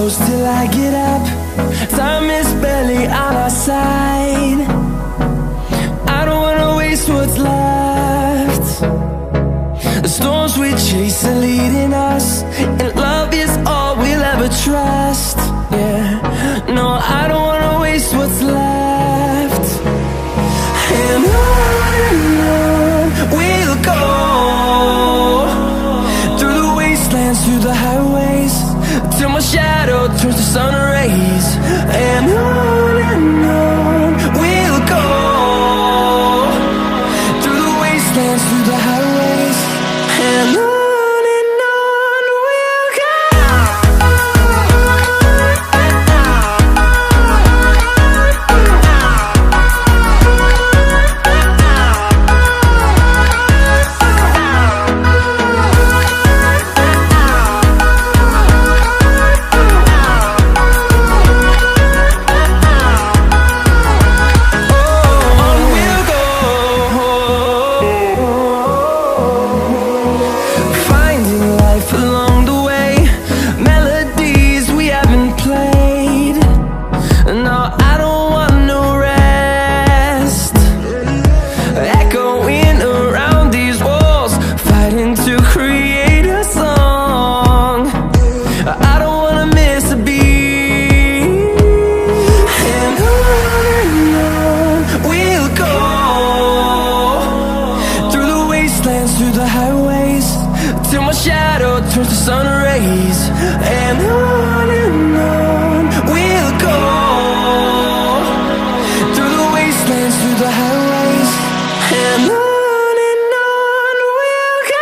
close till I get up. Time is barely on our side. I don't wanna waste what's left. The storms we chase are leading us, and love is all we'll ever trust. Yeah, no, I don't wanna waste what's left. And on we'll go, through the wastelands, through the highways, till my shadow turns to sun rays. And on we'll go, through the wastelands, through the highways, and on we'll go. Through the highways, till my shadow turns to sun rays. And on we'll go, through the wastelands, through the highways, and on we'll go.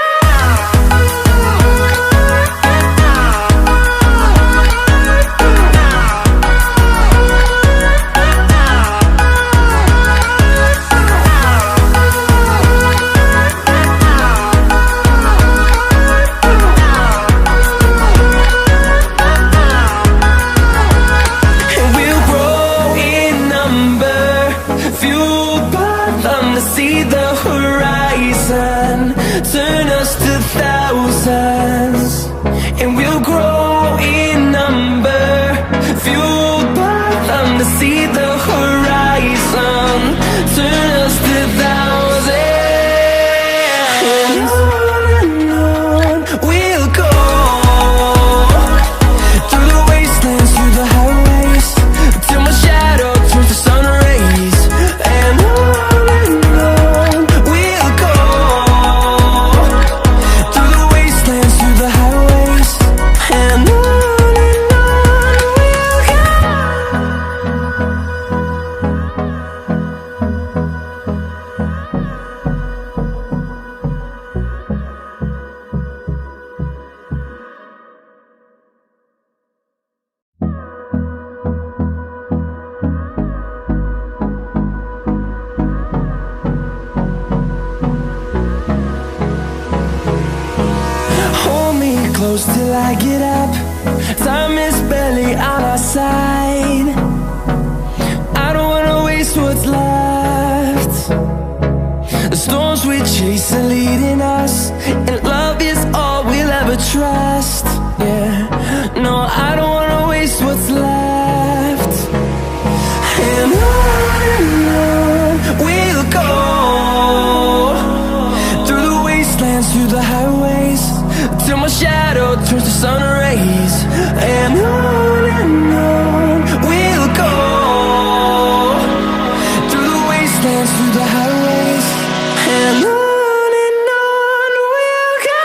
See the horizon, turn us to thousands, and we'll grow in number, fueled by them to see the horizon, turn us to thousands. And on we'll go, through the wastelands, through the highways, till my shadow turns to sun rays. And close till I get up. Time is barely on our side. I don't wanna waste what's left. The storms we chase are leading us, and love is all we'll ever trust. Yeah, no, I don't wanna waste what's left. And on we'll go, through the wastelands, through the highways, till my shadow turns to sun rays. And on we'll go, through the wastelands, through the highways, and on we'll go.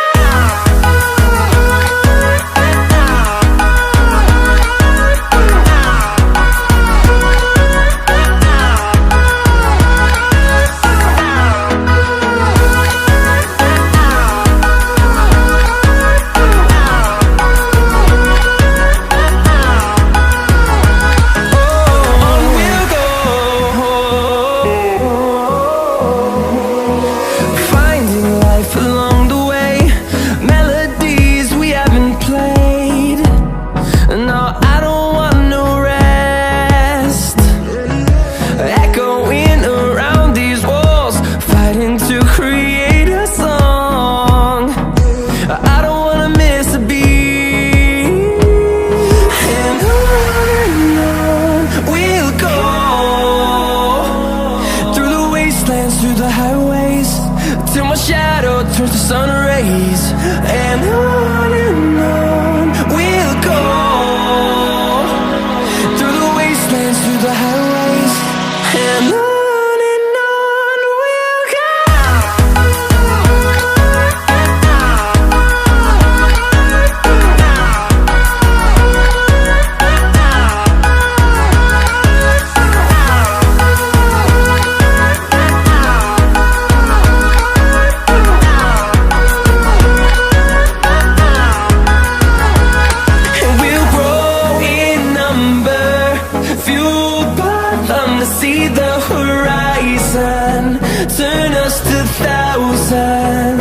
turns to sun rays, and on we'll go, through the wastelands, through the highways, and on we'll go. See the horizon, turn us to thousands.